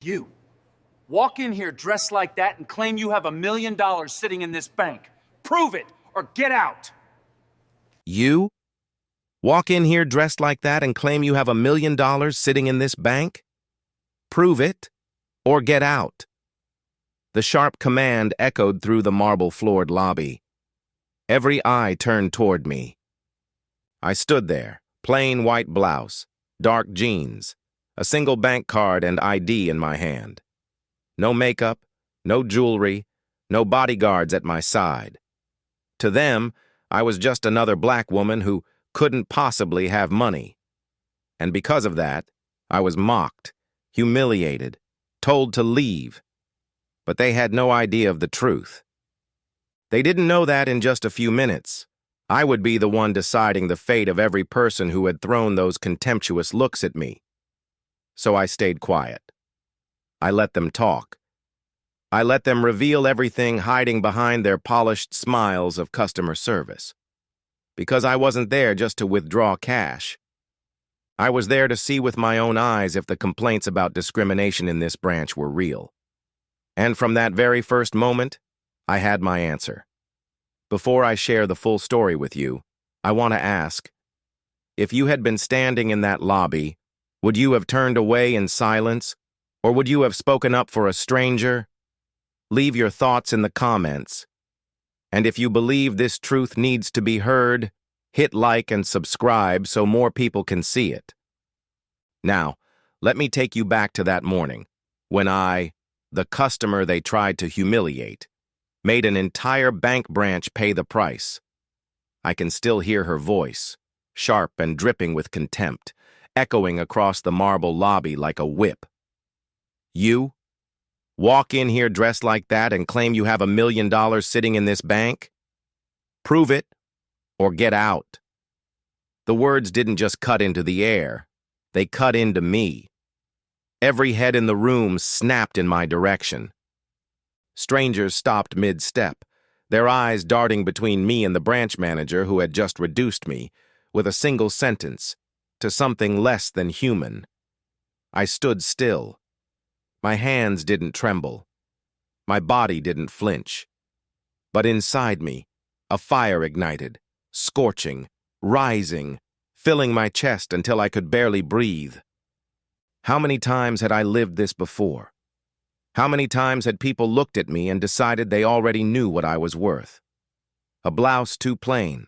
You walk in here dressed like that and claim you have $1 million sitting in this bank. Prove it or get out. You walk in here dressed like that and claim you have $1 million sitting in this bank? Prove it or get out. The sharp command echoed through the marble-floored lobby. Every eye turned toward me. I stood there, plain white blouse, dark jeans, a single bank card and ID in my hand. No makeup, no jewelry, no bodyguards at my side. To them, I was just another black woman who couldn't possibly have money. And because of that, I was mocked, humiliated, told to leave. But they had no idea of the truth. They didn't know that in just a few minutes, I would be the one deciding the fate of every person who had thrown those contemptuous looks at me. So I stayed quiet. I let them talk. I let them reveal everything hiding behind their polished smiles of customer service. Because I wasn't there just to withdraw cash. I was there to see with my own eyes if the complaints about discrimination in this branch were real. And from that very first moment, I had my answer. Before I share the full story with you, I want to ask, if you had been standing in that lobby, would you have turned away in silence, or would you have spoken up for a stranger? Leave your thoughts in the comments. And if you believe this truth needs to be heard, hit like and subscribe so more people can see it. Now, let me take you back to that morning, when I, the customer they tried to humiliate, made an entire bank branch pay the price. I can still hear her voice, sharp and dripping with contempt, echoing across the marble lobby like a whip. You walk in here dressed like that and claim you have $1 million sitting in this bank? Prove it or get out. The words didn't just cut into the air, they cut into me. Every head in the room snapped in my direction. Strangers stopped mid-step, their eyes darting between me and the branch manager who had just reduced me, with a single sentence, to something less than human. I stood still. My hands didn't tremble. My body didn't flinch. But inside me, a fire ignited, scorching, rising, filling my chest until I could barely breathe. How many times had I lived this before? How many times had people looked at me and decided they already knew what I was worth? A blouse too plain,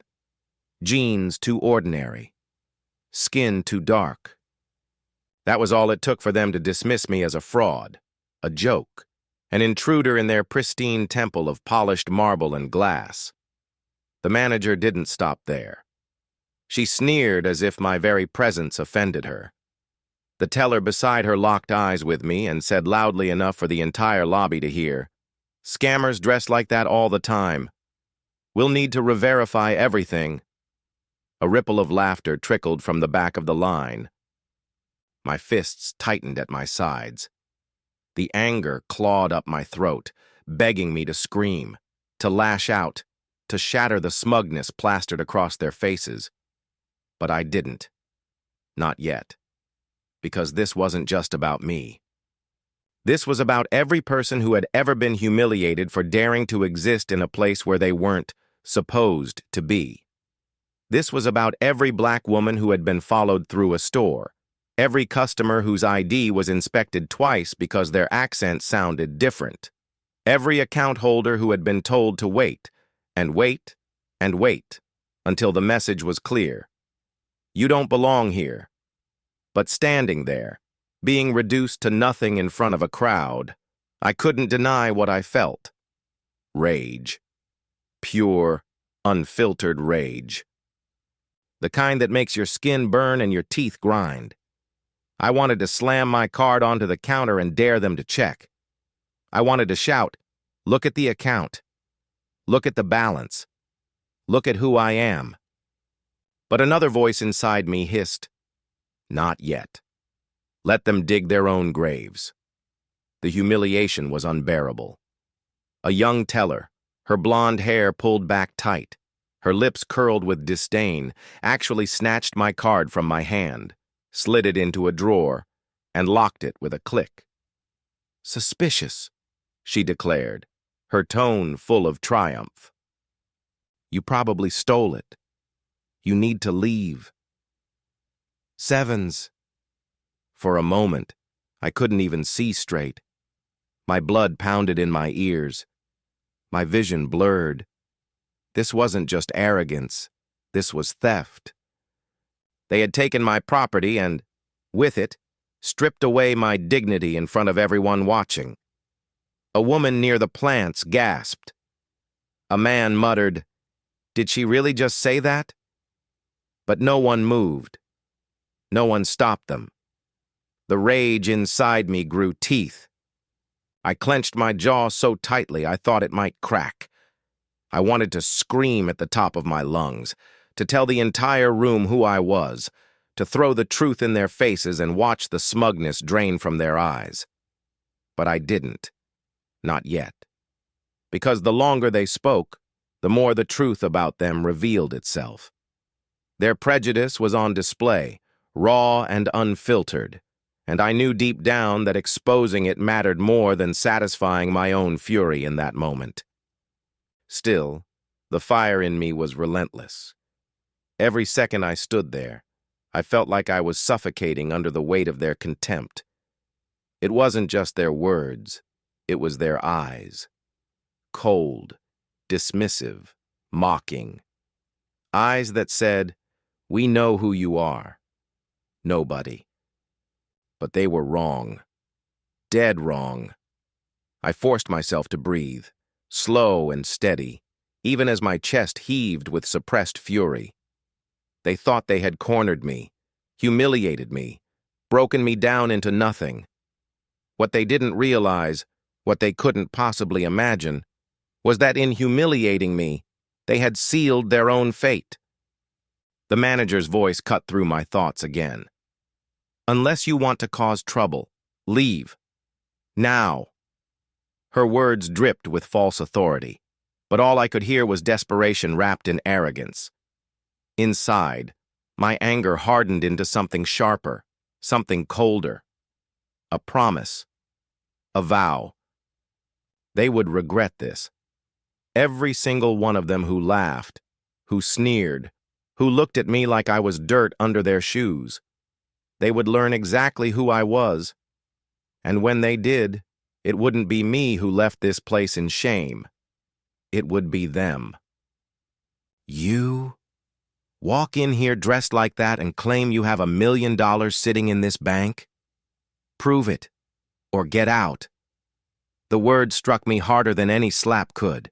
jeans too ordinary, skin too dark. That was all it took for them to dismiss me as a fraud, a joke, an intruder in their pristine temple of polished marble and glass. The manager didn't stop there. She sneered as if my very presence offended her. The teller beside her locked eyes with me and said loudly enough for the entire lobby to hear, "Scammers dress like that all the time. We'll need to re-verify everything." A ripple of laughter trickled from the back of the line. My fists tightened at my sides. The anger clawed up my throat, begging me to scream, to lash out, to shatter the smugness plastered across their faces. But I didn't. Not yet. Because this wasn't just about me. This was about every person who had ever been humiliated for daring to exist in a place where they weren't supposed to be. This was about every black woman who had been followed through a store, every customer whose ID was inspected twice because their accent sounded different, every account holder who had been told to wait, and wait, and wait, until the message was clear. You don't belong here. But standing there, being reduced to nothing in front of a crowd, I couldn't deny what I felt. Rage. Pure, unfiltered rage. The kind that makes your skin burn and your teeth grind. I wanted to slam my card onto the counter and dare them to check. I wanted to shout, "Look at the account. Look at the balance. Look at who I am." But another voice inside me hissed, "Not yet. Let them dig their own graves." The humiliation was unbearable. A young teller, her blonde hair pulled back tight, her lips curled with disdain, actually snatched my card from my hand, slid it into a drawer, and locked it with a click. Suspicious, she declared, her tone full of triumph. You probably stole it. You need to leave. Sevens. For a moment, I couldn't even see straight. My blood pounded in my ears. My vision blurred. This wasn't just arrogance. This was theft. They had taken my property and, with it, stripped away my dignity in front of everyone watching. A woman near the plants gasped. A man muttered, "Did she really just say that?" But no one moved. No one stopped them. The rage inside me grew teeth. I clenched my jaw so tightly I thought it might crack. I wanted to scream at the top of my lungs, to tell the entire room who I was, to throw the truth in their faces and watch the smugness drain from their eyes. But I didn't. Not yet. Because the longer they spoke, the more the truth about them revealed itself. Their prejudice was on display, raw and unfiltered, and I knew deep down that exposing it mattered more than satisfying my own fury in that moment. Still, the fire in me was relentless. Every second I stood there, I felt like I was suffocating under the weight of their contempt. It wasn't just their words, it was their eyes. Cold, dismissive, mocking. Eyes that said, "We know who you are." Nobody. But they were wrong. Dead wrong. I forced myself to breathe, slow and steady, even as my chest heaved with suppressed fury. They thought they had cornered me, humiliated me, broken me down into nothing. What they didn't realize, what they couldn't possibly imagine, was that in humiliating me, they had sealed their own fate. The manager's voice cut through my thoughts again. "Unless you want to cause trouble, leave. Now." Her words dripped with false authority, but all I could hear was desperation wrapped in arrogance. Inside, my anger hardened into something sharper, something colder. A promise. A vow. They would regret this. Every single one of them who laughed, who sneered, who looked at me like I was dirt under their shoes. They would learn exactly who I was. And when they did, it wouldn't be me who left this place in shame. It would be them. You walk in here dressed like that and claim you have $1 million sitting in this bank? Prove it, or get out. The word struck me harder than any slap could.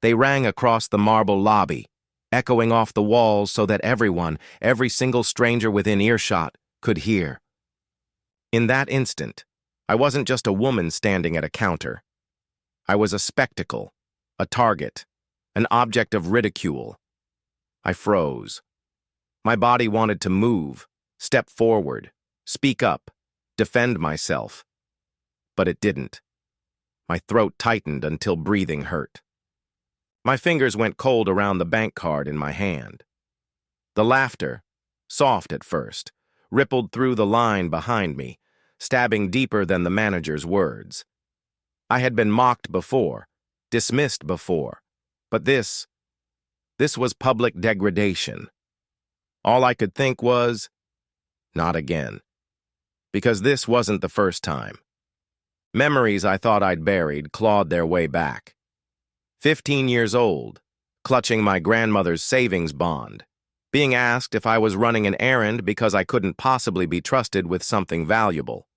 They rang across the marble lobby, echoing off the walls so that everyone, every single stranger within earshot, could hear. In that instant, I wasn't just a woman standing at a counter. I was a spectacle, a target, an object of ridicule. I froze. My body wanted to move, step forward, speak up, defend myself. But it didn't. My throat tightened until breathing hurt. My fingers went cold around the bank card in my hand. The laughter, soft at first, rippled through the line behind me, stabbing deeper than the manager's words. I had been mocked before, dismissed before, but this was public degradation. All I could think was, not again. Because this wasn't the first time. Memories I thought I'd buried clawed their way back. 15 years old, clutching my grandmother's savings bond, being asked if I was running an errand because I couldn't possibly be trusted with something valuable.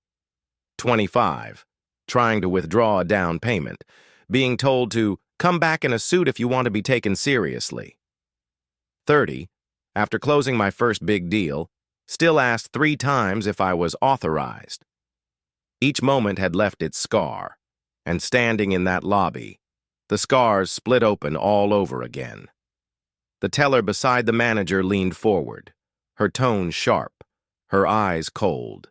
25, trying to withdraw a down payment, being told to come back in a suit if you want to be taken seriously. 30, after closing my first big deal, still asked 3 times if I was authorized. Each moment had left its scar, and standing in that lobby, the scars split open all over again. The teller beside the manager leaned forward, her tone sharp, her eyes cold.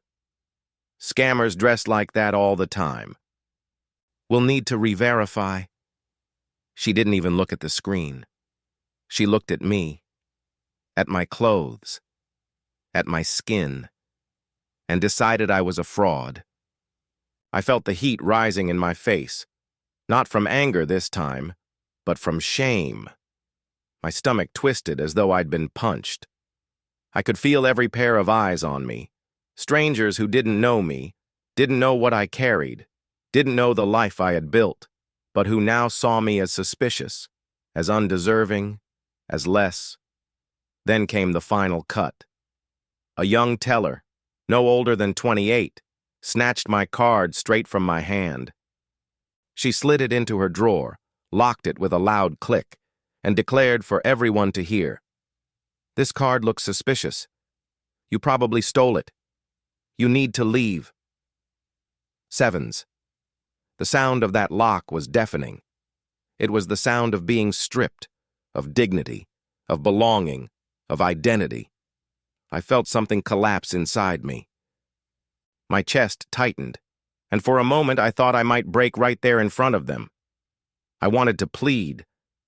Scammers dress like that all the time. We'll need to re-verify. She didn't even look at the screen. She looked at me, at my clothes, at my skin, and decided I was a fraud. I felt the heat rising in my face, not from anger this time, but from shame. My stomach twisted as though I'd been punched. I could feel every pair of eyes on me, strangers who didn't know me, didn't know what I carried, didn't know the life I had built, but who now saw me as suspicious, as undeserving, as less. Then came the final cut. A young teller, no older than 28, snatched my card straight from my hand. She slid it into her drawer, locked it with a loud click, and declared for everyone to hear. "This card looks suspicious. You probably stole it. You need to leave." Sevens. The sound of that lock was deafening. It was the sound of being stripped, of dignity, of belonging, of identity. I felt something collapse inside me. My chest tightened, and for a moment I thought I might break right there in front of them. I wanted to plead,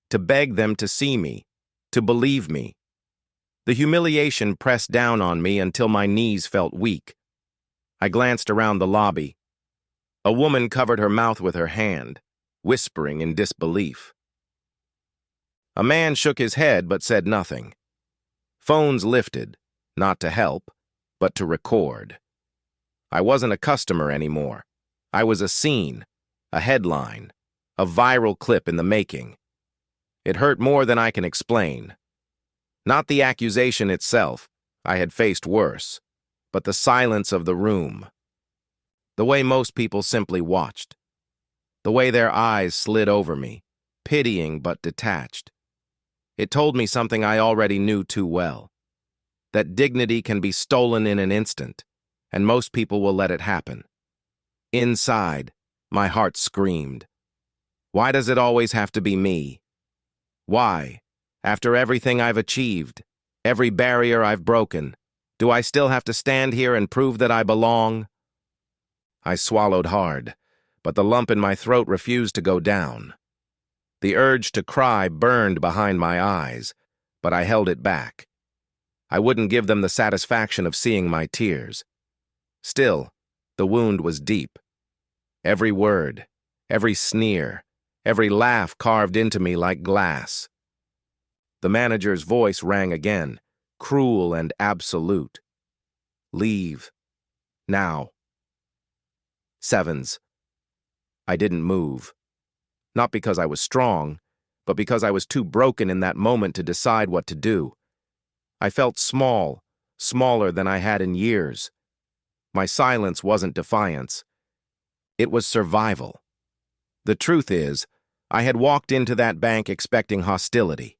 to beg them to see me, to believe me. The humiliation pressed down on me until my knees felt weak. I glanced around the lobby. A woman covered her mouth with her hand, whispering in disbelief. A man shook his head but said nothing. Phones lifted, not to help, but to record. I wasn't a customer anymore. I was a scene, a headline, a viral clip in the making. It hurt more than I can explain. Not the accusation itself, I had faced worse, but the silence of the room. The way most people simply watched. The way their eyes slid over me, pitying but detached. It told me something I already knew too well. That dignity can be stolen in an instant, and most people will let it happen. Inside, my heart screamed. Why does it always have to be me? Why, after everything I've achieved, every barrier I've broken, do I still have to stand here and prove that I belong? I swallowed hard, but the lump in my throat refused to go down. The urge to cry burned behind my eyes, but I held it back. I wouldn't give them the satisfaction of seeing my tears. Still, the wound was deep. Every word, every sneer, every laugh carved into me like glass. The manager's voice rang again, cruel and absolute. "Leave. Now." Sevens. I didn't move. Not because I was strong, but because I was too broken in that moment to decide what to do. I felt small, smaller than I had in years. My silence wasn't defiance. It was survival. The truth is, I had walked into that bank expecting hostility.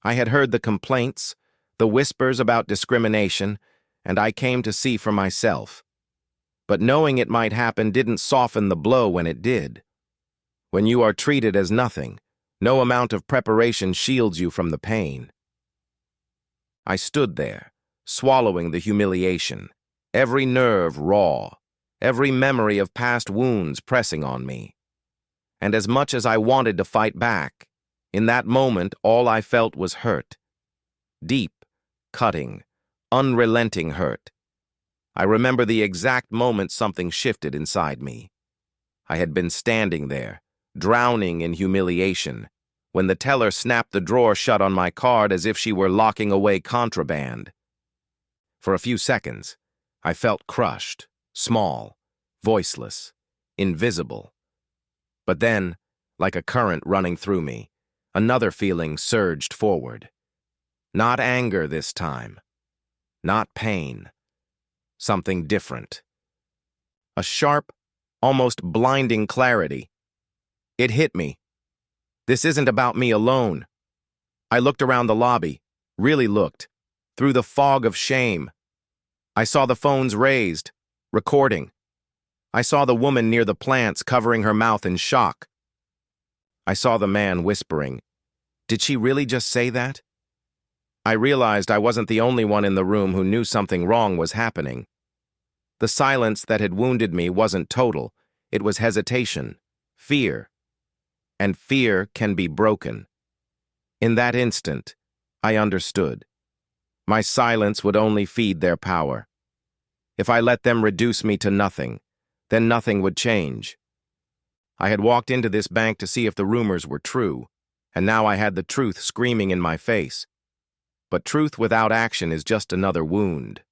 I had heard the complaints, the whispers about discrimination, and I came to see for myself. But knowing it might happen didn't soften the blow when it did. When you are treated as nothing, no amount of preparation shields you from the pain. I stood there, swallowing the humiliation, every nerve raw, every memory of past wounds pressing on me. And as much as I wanted to fight back, in that moment all I felt was hurt. Deep, cutting, unrelenting hurt. I remember the exact moment something shifted inside me. I had been standing there, drowning in humiliation, when the teller snapped the drawer shut on my card as if she were locking away contraband. For a few seconds, I felt crushed, small, voiceless, invisible. But then, like a current running through me, another feeling surged forward. Not anger this time. Not pain. Something different. A sharp, almost blinding clarity. It hit me. This isn't about me alone. I looked around the lobby, really looked, through the fog of shame. I saw the phones raised, recording. I saw the woman near the plants covering her mouth in shock. I saw the man whispering, "Did she really just say that?" I realized I wasn't the only one in the room who knew something wrong was happening. The silence that had wounded me wasn't total, it was hesitation, fear. And fear can be broken. In that instant, I understood. My silence would only feed their power. If I let them reduce me to nothing, then nothing would change. I had walked into this bank to see if the rumors were true, and now I had the truth screaming in my face. But truth without action is just another wound.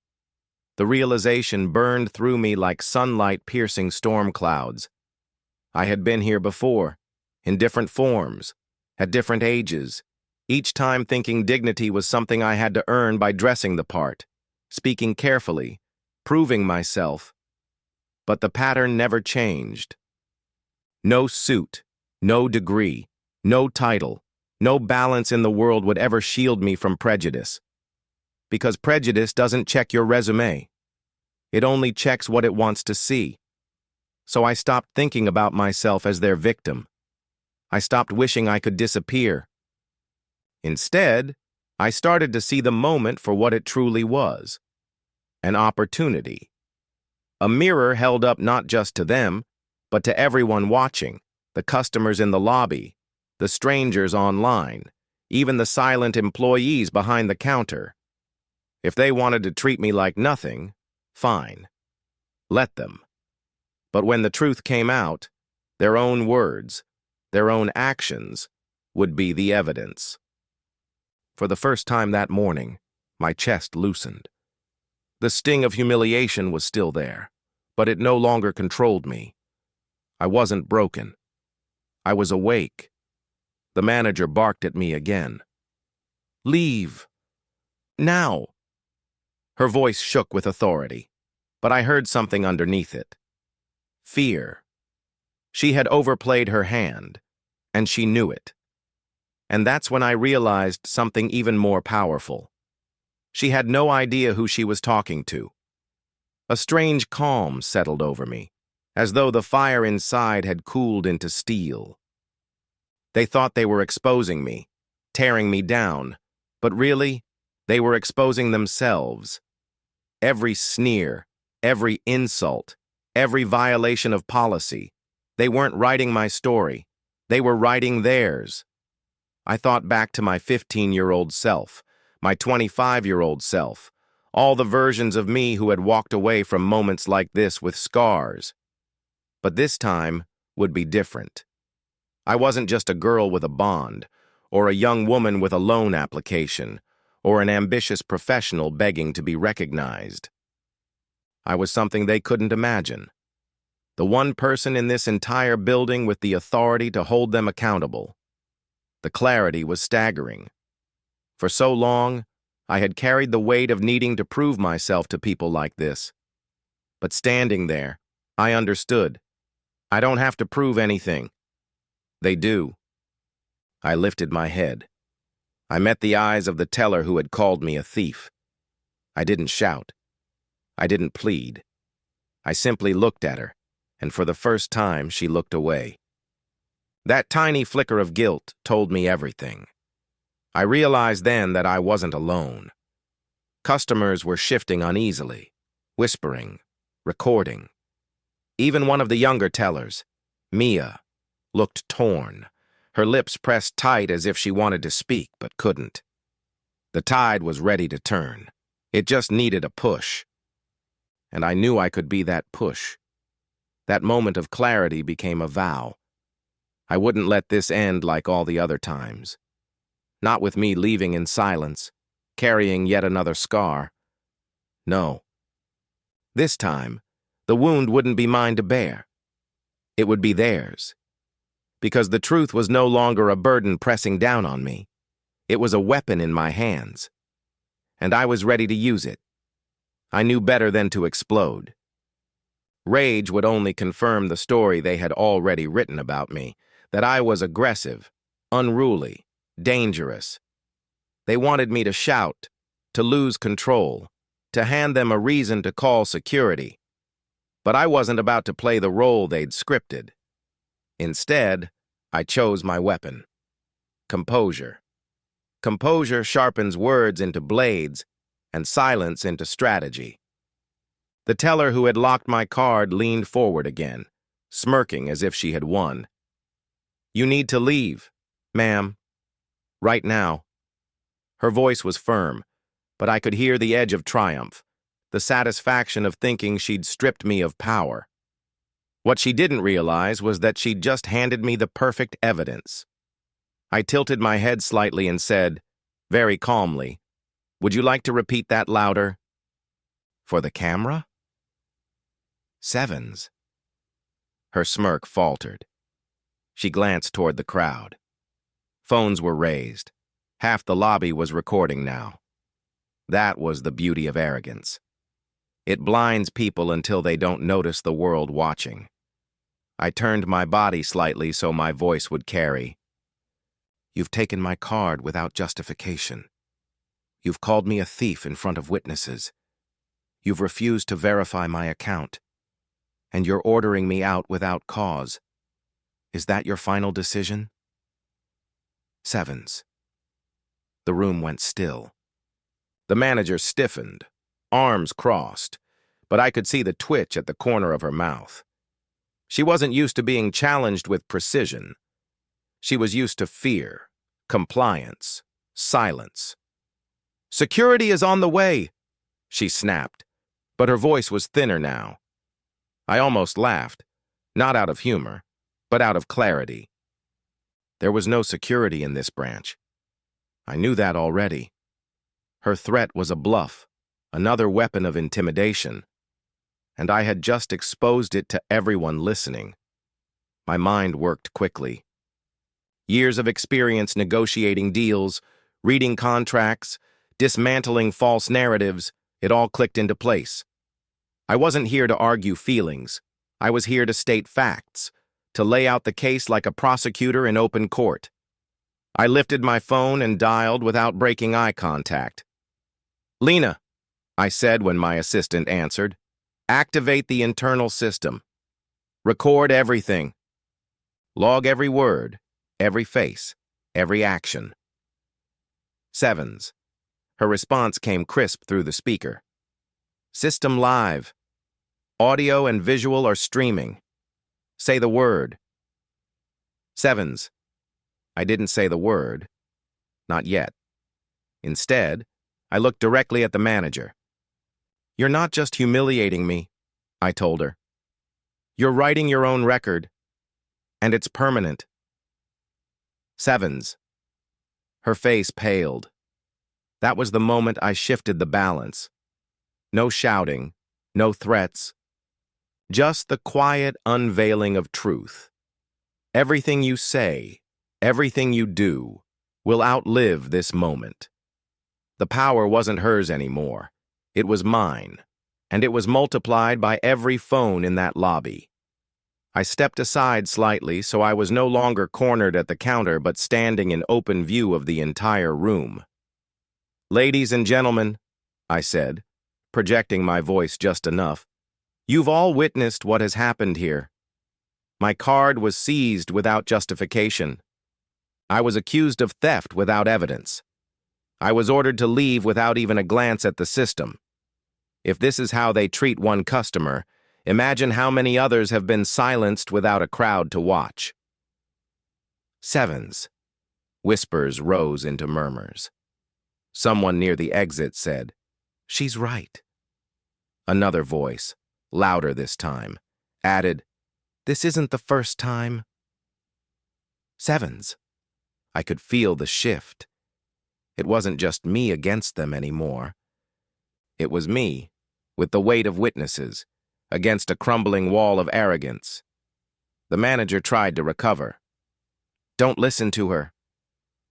The realization burned through me like sunlight piercing storm clouds. I had been here before, in different forms, at different ages, each time thinking dignity was something I had to earn by dressing the part, speaking carefully, proving myself. But the pattern never changed. No suit, no degree, no title, no balance in the world would ever shield me from prejudice. Because prejudice doesn't check your resume. It only checks what it wants to see. So I stopped thinking about myself as their victim. I stopped wishing I could disappear. Instead, I started to see the moment for what it truly was. An opportunity. A mirror held up not just to them, but to everyone watching, the customers in the lobby, the strangers online, even the silent employees behind the counter. If they wanted to treat me like nothing, fine. Let them. But when the truth came out, their own words, their own actions, would be the evidence. For the first time that morning, my chest loosened. The sting of humiliation was still there, but it no longer controlled me. I wasn't broken. I was awake. The manager barked at me again. "Leave. Now." Her voice shook with authority, but I heard something underneath it. Fear. She had overplayed her hand, and she knew it. And that's when I realized something even more powerful. She had no idea who she was talking to. A strange calm settled over me, as though the fire inside had cooled into steel. They thought they were exposing me, tearing me down, but really, they were exposing themselves. Every sneer, every insult, every violation of policy. They weren't writing my story. They were writing theirs. I thought back to my 15-year-old self, my 25-year-old self, all the versions of me who had walked away from moments like this with scars. But this time would be different. I wasn't just a girl with a bond, or a young woman with a loan application, or an ambitious professional begging to be recognized. I was something they couldn't imagine. The one person in this entire building with the authority to hold them accountable. The clarity was staggering. For so long, I had carried the weight of needing to prove myself to people like this. But standing there, I understood. I don't have to prove anything. They do. I lifted my head. I met the eyes of the teller who had called me a thief. I didn't shout. I didn't plead. I simply looked at her, and for the first time she looked away. That tiny flicker of guilt told me everything. I realized then that I wasn't alone. Customers were shifting uneasily, whispering, recording. Even one of the younger tellers, Mia, looked torn, her lips pressed tight as if she wanted to speak but couldn't. The tide was ready to turn. It just needed a push. And I knew I could be that push. That moment of clarity became a vow. I wouldn't let this end like all the other times. Not with me leaving in silence, carrying yet another scar. No. This time, the wound wouldn't be mine to bear. It would be theirs. Because the truth was no longer a burden pressing down on me. It was a weapon in my hands. And I was ready to use it. I knew better than to explode. Rage would only confirm the story they had already written about me, that I was aggressive, unruly, dangerous. They wanted me to shout, to lose control, to hand them a reason to call security. But I wasn't about to play the role they'd scripted. Instead, I chose my weapon. Composure. Composure sharpens words into blades and silence into strategy. The teller who had locked my card leaned forward again, smirking as if she had won. "You need to leave, ma'am. Right now." Her voice was firm, but I could hear the edge of triumph, the satisfaction of thinking she'd stripped me of power. What she didn't realize was that she'd just handed me the perfect evidence. I tilted my head slightly and said, very calmly, "Would you like to repeat that louder?" "For the camera?" "Sevens." Her smirk faltered. She glanced toward the crowd. Phones were raised. Half the lobby was recording now. That was the beauty of arrogance. It blinds people until they don't notice the world watching. I turned my body slightly so my voice would carry. "You've taken my card without justification. You've called me a thief in front of witnesses. You've refused to verify my account. And you're ordering me out without cause. Is that your final decision?" Sevens. The room went still. The manager stiffened, arms crossed, but I could see the twitch at the corner of her mouth. She wasn't used to being challenged with precision. She was used to fear, compliance, silence. "Security is on the way," she snapped, but her voice was thinner now. I almost laughed, not out of humor, but out of clarity. There was no security in this branch. I knew that already. Her threat was a bluff, another weapon of intimidation, and I had just exposed it to everyone listening. My mind worked quickly. Years of experience negotiating deals, reading contracts, dismantling false narratives, it all clicked into place. I wasn't here to argue feelings. I was here to state facts, to lay out the case like a prosecutor in open court. I lifted my phone and dialed without breaking eye contact. "Lena," I said when my assistant answered, "activate the internal system. Record everything. Log every word, every face, every action." Sevens. Her response came crisp through the speaker. "System live. Audio and visual are streaming. Say the word." Sevens. I didn't say the word. Not yet. Instead, I looked directly at the manager. "You're not just humiliating me," I told her. "You're writing your own record, and it's permanent." Sevens. Her face paled. That was the moment I shifted the balance. No shouting, no threats. Just the quiet unveiling of truth. Everything you say, everything you do, will outlive this moment. The power wasn't hers anymore. It was mine, and it was multiplied by every phone in that lobby. I stepped aside slightly so I was no longer cornered at the counter but standing in open view of the entire room. "Ladies and gentlemen," I said, projecting my voice just enough, "you've all witnessed what has happened here. My card was seized without justification. I was accused of theft without evidence. I was ordered to leave without even a glance at the system. If this is how they treat one customer, imagine how many others have been silenced without a crowd to watch." Sevens. Whispers rose into murmurs. Someone near the exit said, "She's right." Another voice, louder this time, added, "This isn't the first time." Sevens. I could feel the shift. It wasn't just me against them anymore. It was me, with the weight of witnesses, against a crumbling wall of arrogance. The manager tried to recover. "Don't listen to her.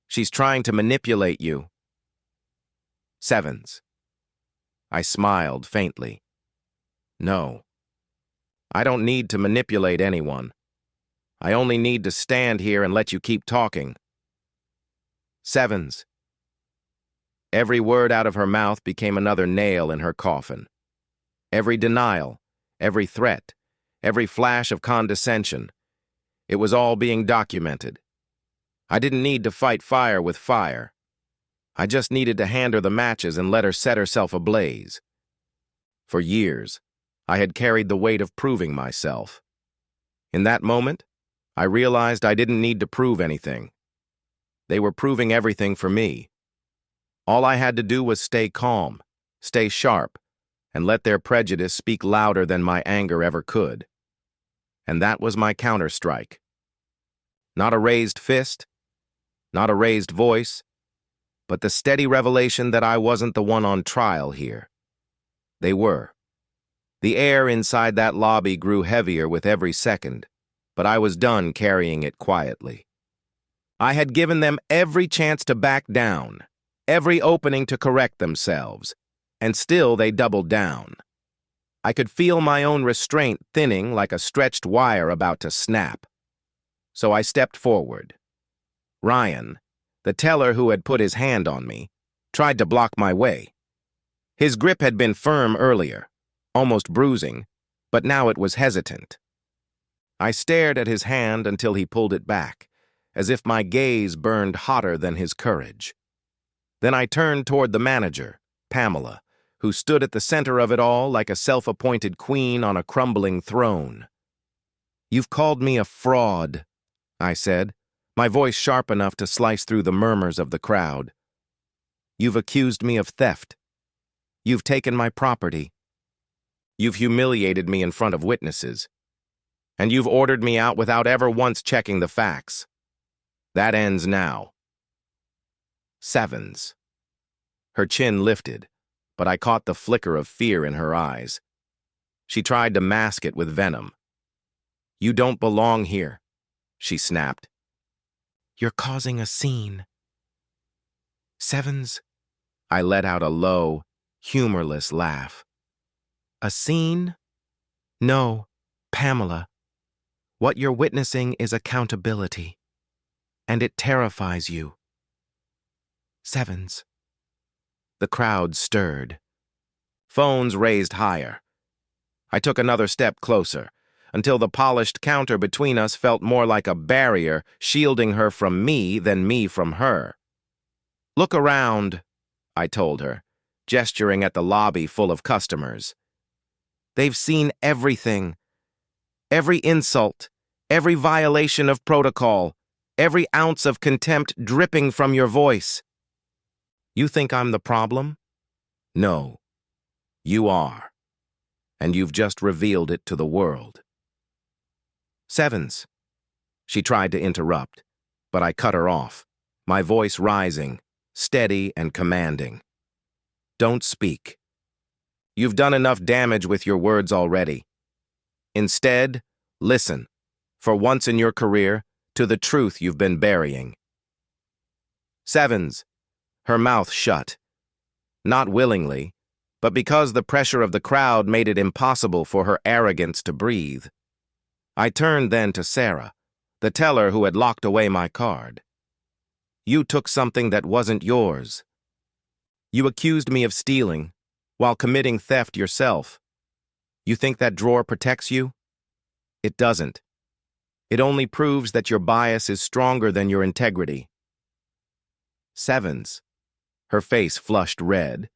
She's trying to manipulate you." Sevens. I smiled faintly. "No. I don't need to manipulate anyone. I only need to stand here and let you keep talking." Sevens. Every word out of her mouth became another nail in her coffin. Every denial, every threat, every flash of condescension. It was all being documented. I didn't need to fight fire with fire. I just needed to hand her the matches and let her set herself ablaze. For years, I had carried the weight of proving myself. In that moment, I realized I didn't need to prove anything. They were proving everything for me. All I had to do was stay calm, stay sharp, and let their prejudice speak louder than my anger ever could. And that was my counter-strike. Not a raised fist, not a raised voice, but the steady revelation that I wasn't the one on trial here. They were. The air inside that lobby grew heavier with every second, but I was done carrying it quietly. I had given them every chance to back down, every opening to correct themselves, and still they doubled down. I could feel my own restraint thinning like a stretched wire about to snap. So I stepped forward. Ryan, the teller who had put his hand on me, tried to block my way. His grip had been firm earlier, almost bruising, but now it was hesitant. I stared at his hand until he pulled it back, as if my gaze burned hotter than his courage. Then I turned toward the manager, Pamela, who stood at the center of it all like a self-appointed queen on a crumbling throne. "You've called me a fraud," I said, my voice sharp enough to slice through the murmurs of the crowd. "You've accused me of theft. You've taken my property. You've humiliated me in front of witnesses. And you've ordered me out without ever once checking the facts. That ends now." Sevens. Her chin lifted, but I caught the flicker of fear in her eyes. She tried to mask it with venom. "You don't belong here," she snapped. "You're causing a scene." "Sevens?" I let out a low, humorless laugh. "A scene? No, Pamela. What you're witnessing is accountability, and it terrifies you." Sevens. The crowd stirred. Phones raised higher. I took another step closer, until the polished counter between us felt more like a barrier shielding her from me than me from her. "Look around," I told her, gesturing at the lobby full of customers. "They've seen everything. Every insult, every violation of protocol, every ounce of contempt dripping from your voice. You think I'm the problem? No, you are. And you've just revealed it to the world." "Sevens." She tried to interrupt, but I cut her off, my voice rising, steady and commanding. "Don't speak. You've done enough damage with your words already. Instead, listen, for once in your career, to the truth you've been burying." Sevens. Her mouth shut. Not willingly, but because the pressure of the crowd made it impossible for her arrogance to breathe. I turned then to Sarah, the teller who had locked away my card. "You took something that wasn't yours. You accused me of stealing, while committing theft yourself. You think that drawer protects you? It doesn't. It only proves that your bias is stronger than your integrity." Sevens. Her face flushed red.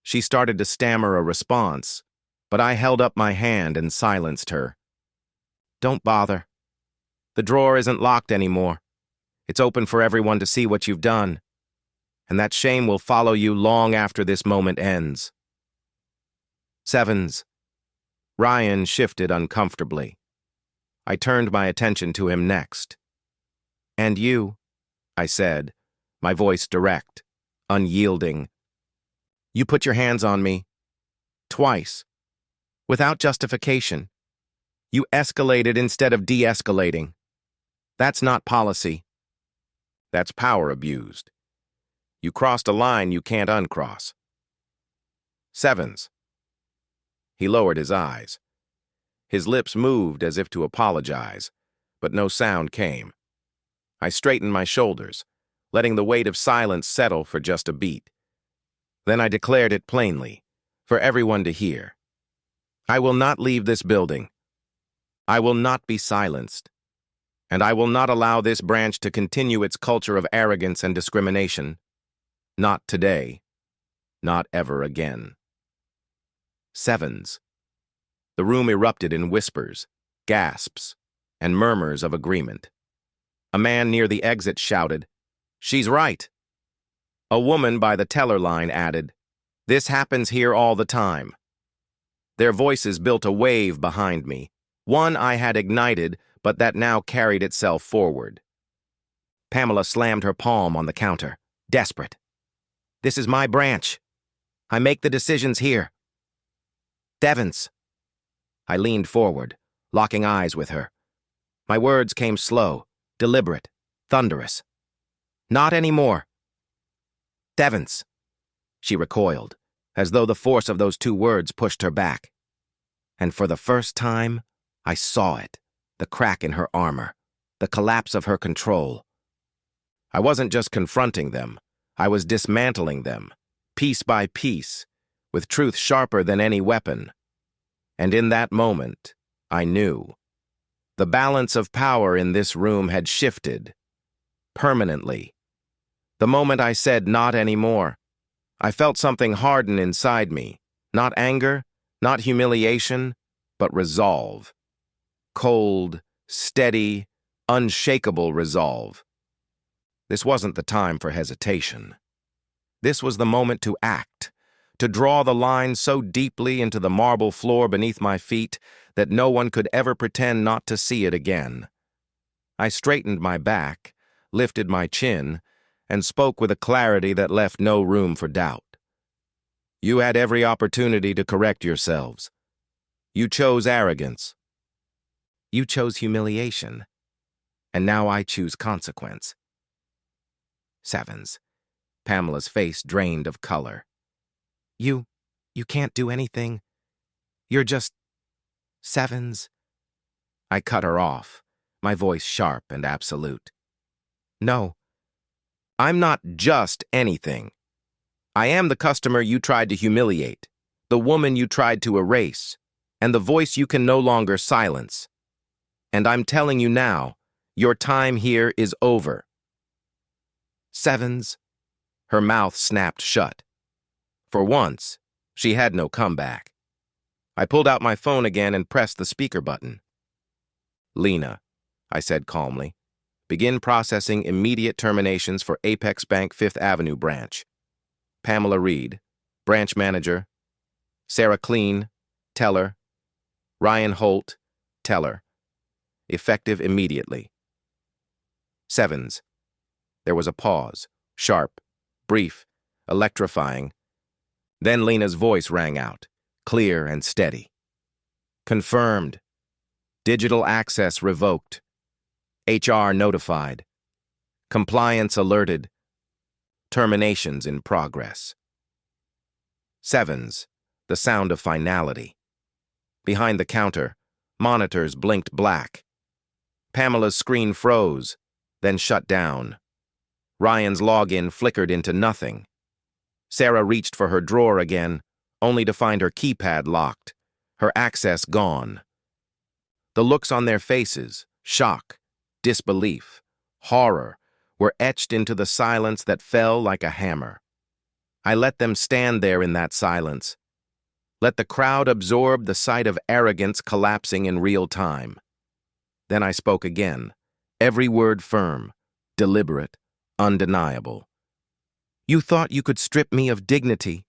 She started to stammer a response, but I held up my hand and silenced her. "Don't bother. The drawer isn't locked anymore. It's open for everyone to see what you've done. And that shame will follow you long after this moment ends." Sevens. Ryan shifted uncomfortably. I turned my attention to him next. "And you," I said, my voice direct, unyielding. "You put your hands on me. Twice. Without justification. You escalated instead of de-escalating. That's not policy. That's power abused. You crossed a line you can't uncross." Sevens. He lowered his eyes. His lips moved as if to apologize, but no sound came. I straightened my shoulders, letting the weight of silence settle for just a beat. Then I declared it plainly, for everyone to hear. "I will not leave this building. I will not be silenced. And I will not allow this branch to continue its culture of arrogance and discrimination. Not today. Not ever again." Sevens. The room erupted in whispers, gasps, and murmurs of agreement. A man near the exit shouted, "She's right." A woman by the teller line added, "This happens here all the time." Their voices built a wave behind me, One I had ignited, but that now carried itself forward. Pamela slammed her palm on the counter, desperate. This is my branch. I make the decisions here. Devens. I leaned forward, locking eyes with her. My words came slow, deliberate, thunderous. Not anymore. Devens. She recoiled, as though the force of those two words pushed her back. And for the first time, I saw it, the crack in her armor, the collapse of her control. I wasn't just confronting them, I was dismantling them, piece by piece, with truth sharper than any weapon. And in that moment, I knew. The balance of power in this room had shifted, permanently. The moment I said not anymore, I felt something harden inside me, not anger, not humiliation, but resolve. Cold, steady, unshakable resolve. This wasn't the time for hesitation. This was the moment to act, to draw the line so deeply into the marble floor beneath my feet that no one could ever pretend not to see it again. I straightened my back, lifted my chin, and spoke with a clarity that left no room for doubt. You had every opportunity to correct yourselves. You chose arrogance. You chose humiliation. And now I choose consequence. Sevens. Pamela's face drained of color. You can't do anything. You're just... Sevens. I cut her off, my voice sharp and absolute. No. I'm not just anything. I am the customer you tried to humiliate, the woman you tried to erase, and the voice you can no longer silence. And I'm telling you now, your time here is over. Sevens. Her mouth snapped shut. For once, she had no comeback. I pulled out my phone again and pressed the speaker button. Lena, I said calmly, begin processing immediate terminations for Apex Bank 5th Avenue branch. Pamela Reed, branch manager. Sarah Clean, teller. Ryan Holt, teller. Effective immediately. Sevens. There was a pause, sharp, brief, electrifying. Then Lena's voice rang out, clear and steady. Confirmed. Digital access revoked. HR notified. Compliance alerted. Terminations in progress. Sevens. The sound of finality. Behind the counter, monitors blinked black. Pamela's screen froze, then shut down. Ryan's login flickered into nothing. Sarah reached for her drawer again, only to find her keypad locked, her access gone. The looks on their faces, shock, disbelief, horror, were etched into the silence that fell like a hammer. I let them stand there in that silence. Let the crowd absorb the sight of arrogance collapsing in real time. Then I spoke again, every word firm, deliberate, undeniable. You thought you could strip me of dignity.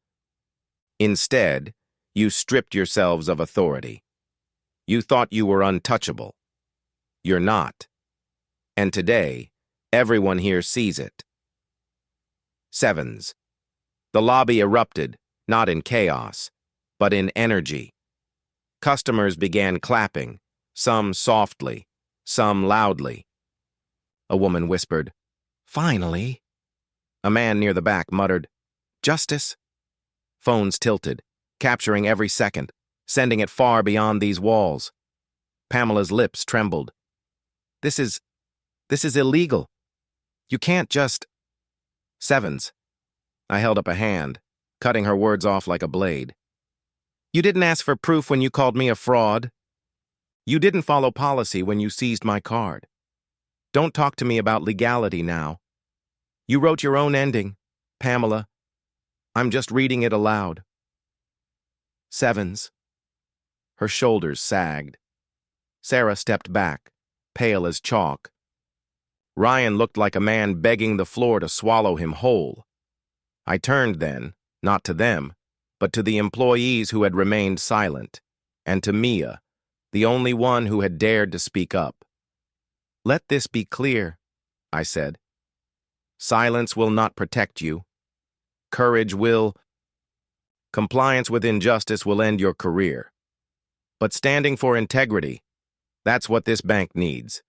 Instead, you stripped yourselves of authority. You thought you were untouchable. You're not. And today, everyone here sees it. Sevens. The lobby erupted, not in chaos, but in energy. Customers began clapping, some softly, some loudly. A woman whispered, "Finally." A man near the back muttered, "Justice." Phones tilted, capturing every second, sending it far beyond these walls. Pamela's lips trembled. This is illegal. You can't just... Sevens. I held up a hand, cutting her words off like a blade. You didn't ask for proof when you called me a fraud. You didn't follow policy when you seized my card. Don't talk to me about legality now. You wrote your own ending, Pamela. I'm just reading it aloud. Sevens. Her shoulders sagged. Sarah stepped back, pale as chalk. Ryan looked like a man begging the floor to swallow him whole. I turned then, not to them, but to the employees who had remained silent, and to Mia, the only one who had dared to speak up. "Let this be clear," I said. "Silence will not protect you. Courage will. Compliance with injustice will end your career. But standing for integrity, that's what this bank needs,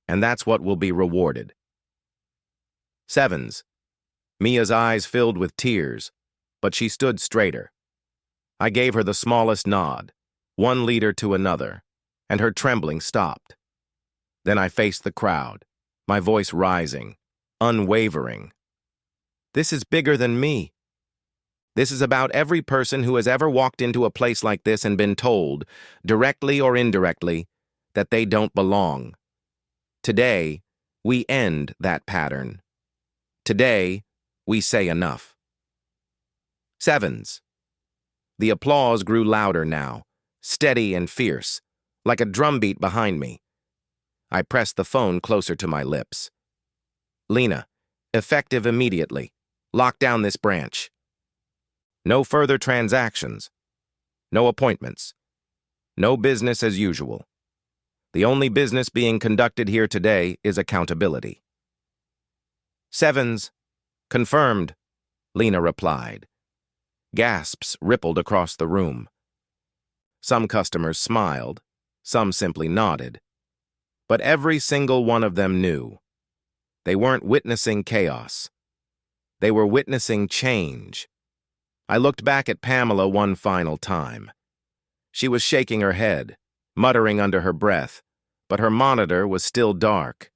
and that's what will be rewarded." Sevens. Mia's eyes filled with tears, but she stood straighter. I gave her the smallest nod, one leader to another, and her trembling stopped. Then I faced the crowd, my voice rising, unwavering. "This is bigger than me. This is about every person who has ever walked into a place like this and been told, directly or indirectly, that they don't belong. Today, we end that pattern. Today, we say enough." Sevens. The applause grew louder now, steady and fierce, like a drumbeat behind me. I pressed the phone closer to my lips. "Lena, effective immediately. Lock down this branch. No further transactions. No appointments. No business as usual. The only business being conducted here today is accountability." "Sevens. Confirmed," Lena replied. Gasps rippled across the room. Some customers smiled, some simply nodded. But every single one of them knew. They weren't witnessing chaos. They were witnessing change. I looked back at Pamela one final time. She was shaking her head, muttering under her breath, but her monitor was still dark.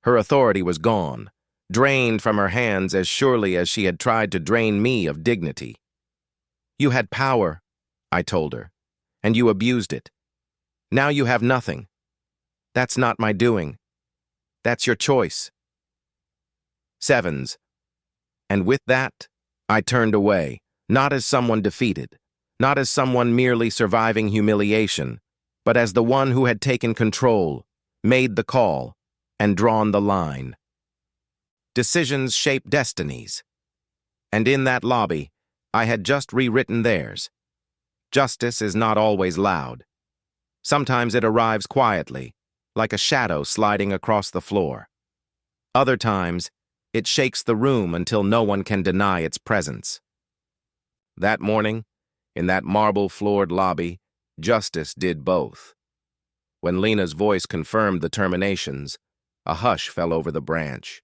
Her authority was gone, drained from her hands as surely as she had tried to drain me of dignity. "You had power," I told her, "and you abused it. Now you have nothing. That's not my doing. That's your choice." Sevens. And with that, I turned away, not as someone defeated, not as someone merely surviving humiliation, but as the one who had taken control, made the call, and drawn the line. Decisions shape destinies. And in that lobby, I had just rewritten theirs. Justice is not always loud. Sometimes it arrives quietly, like a shadow sliding across the floor. Other times, it shakes the room until no one can deny its presence. That morning, in that marble-floored lobby, justice did both. When Lena's voice confirmed the terminations, a hush fell over the branch.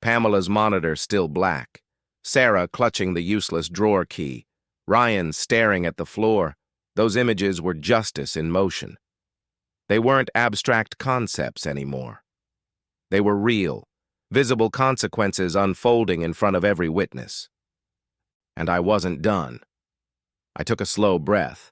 Pamela's monitor still black, Sarah clutching the useless drawer key, Ryan staring at the floor. Those images were justice in motion. They weren't abstract concepts anymore. They were real, visible consequences unfolding in front of every witness. And I wasn't done. I took a slow breath,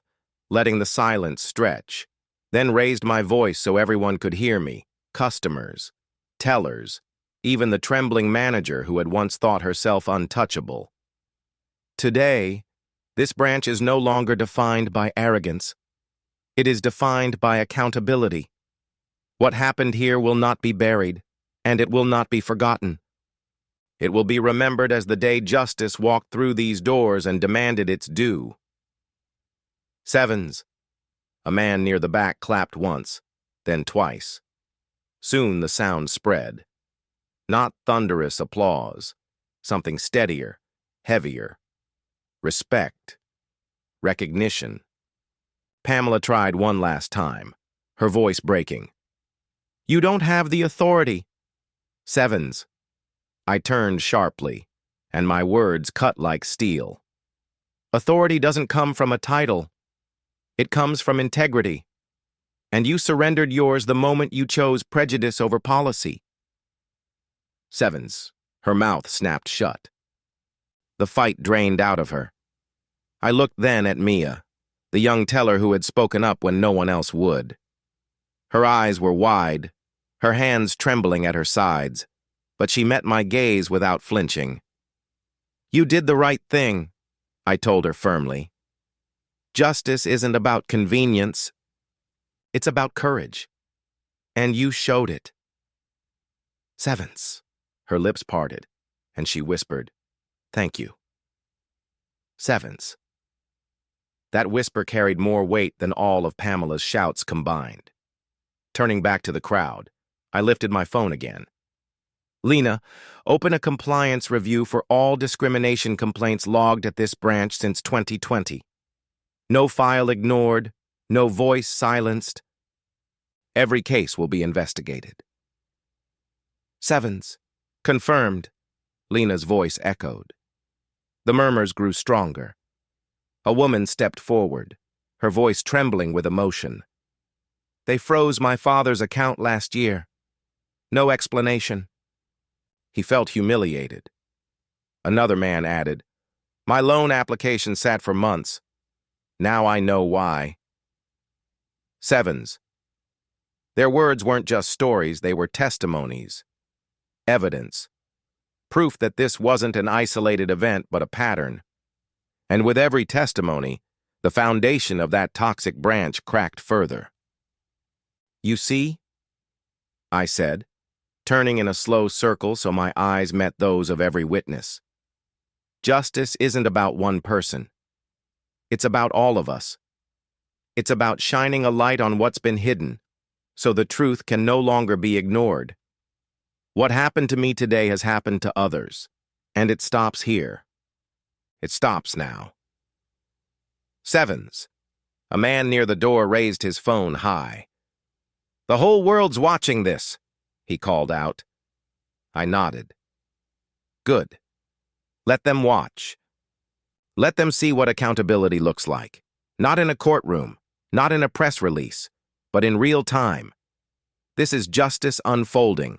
letting the silence stretch, then raised my voice so everyone could hear me, customers, tellers, even the trembling manager who had once thought herself untouchable. Today, this branch is no longer defined by arrogance. It is defined by accountability. What happened here will not be buried, and it will not be forgotten. It will be remembered as the day justice walked through these doors and demanded its due. Sevens. A man near the back clapped once, then twice. Soon the sound spread. Not thunderous applause, something steadier, heavier. Respect. Recognition. Pamela tried one last time, her voice breaking. "You don't have the authority." Sevens. I turned sharply, and my words cut like steel. Authority doesn't come from a title. It comes from integrity. And you surrendered yours the moment you chose prejudice over policy. Sevens. Her mouth snapped shut. The fight drained out of her. I looked then at Mia, the young teller who had spoken up when no one else would. Her eyes were wide, her hands trembling at her sides, but she met my gaze without flinching. "You did the right thing," I told her firmly. "Justice isn't about convenience. It's about courage. And you showed it." Sevens. Her lips parted, and she whispered, "Thank you." Sevens. That whisper carried more weight than all of Pamela's shouts combined. Turning back to the crowd, I lifted my phone again. Lena, open a compliance review for all discrimination complaints logged at this branch since 2020. No file ignored, no voice silenced. Every case will be investigated. Sevens. Confirmed, Lena's voice echoed. The murmurs grew stronger. A woman stepped forward, her voice trembling with emotion. They froze my father's account last year. No explanation. He felt humiliated. Another man added, My loan application sat for months. Now I know why. Sevens. Their words weren't just stories, they were testimonies. Evidence. Proof that this wasn't an isolated event, but a pattern. And with every testimony, the foundation of that toxic branch cracked further. You see? I said, turning in a slow circle so my eyes met those of every witness. Justice isn't about one person. It's about all of us. It's about shining a light on what's been hidden, so the truth can no longer be ignored. What happened to me today has happened to others, and it stops here. It stops now. Sevens. A man near the door raised his phone high. The whole world's watching this, he called out. I nodded. Good. Let them watch. Let them see what accountability looks like. Not in a courtroom, not in a press release, but in real time. This is justice unfolding,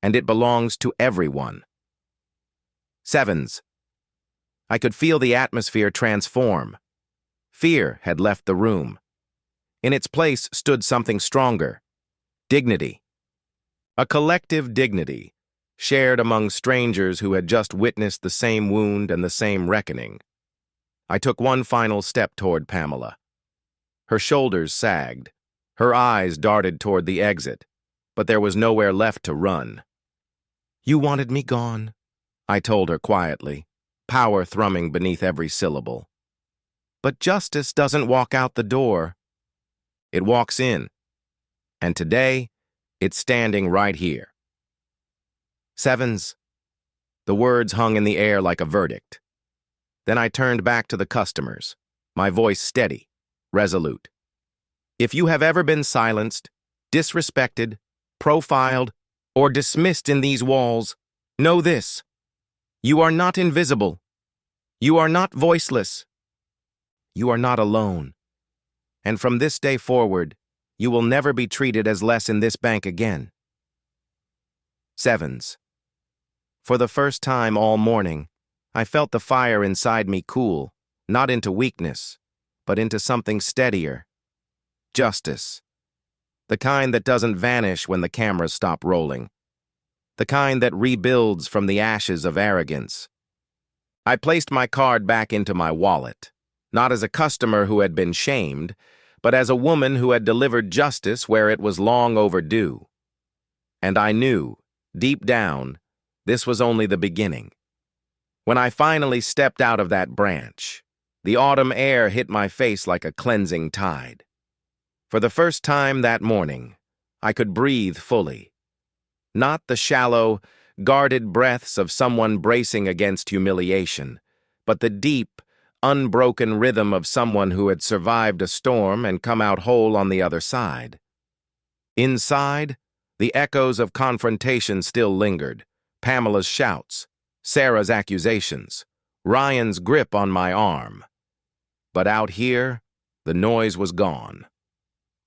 and it belongs to everyone. Sevens. I could feel the atmosphere transform. Fear had left the room. In its place stood something stronger. Dignity. A collective dignity, shared among strangers who had just witnessed the same wound and the same reckoning. I took one final step toward Pamela. Her shoulders sagged. Her eyes darted toward the exit, but there was nowhere left to run. You wanted me gone, I told her quietly, power thrumming beneath every syllable. But justice doesn't walk out the door. It walks in. And today, it's standing right here. Sevens. The words hung in the air like a verdict. Then I turned back to the customers, my voice steady, resolute. If you have ever been silenced, disrespected, profiled, or dismissed in these walls, know this. You are not invisible. You are not voiceless. You are not alone. And from this day forward, you will never be treated as less in this bank again. Sevens. For the first time all morning, I felt the fire inside me cool, not into weakness, but into something steadier. Justice. The kind that doesn't vanish when the cameras stop rolling. The kind that rebuilds from the ashes of arrogance. I placed my card back into my wallet, not as a customer who had been shamed, but as a woman who had delivered justice where it was long overdue. And I knew, deep down, this was only the beginning. When I finally stepped out of that branch, the autumn air hit my face like a cleansing tide. For the first time that morning, I could breathe fully. Not the shallow, guarded breaths of someone bracing against humiliation, but the deep, unbroken rhythm of someone who had survived a storm and come out whole on the other side. Inside, the echoes of confrontation still lingered. Pamela's shouts, Sarah's accusations, Ryan's grip on my arm. But out here, the noise was gone.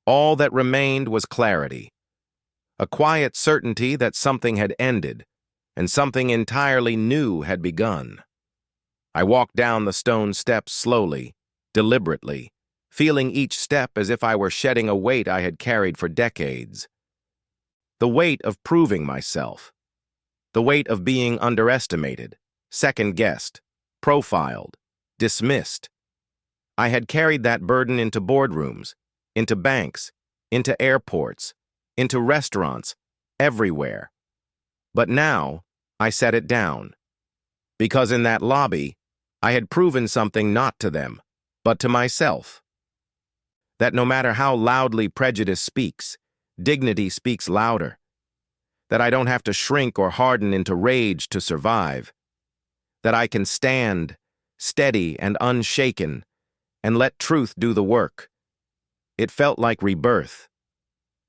All that remained was clarity. A quiet certainty that something had ended, and something entirely new had begun. I walked down the stone steps slowly, deliberately, feeling each step as if I were shedding a weight I had carried for decades. The weight of proving myself. The weight of being underestimated, second-guessed, profiled, dismissed. I had carried that burden into boardrooms, into banks, into airports, into restaurants, everywhere. But now, I set it down. Because in that lobby, I had proven something not to them, but to myself. That no matter how loudly prejudice speaks, dignity speaks louder. That I don't have to shrink or harden into rage to survive. That I can stand, steady and unshaken, and let truth do the work. It felt like rebirth.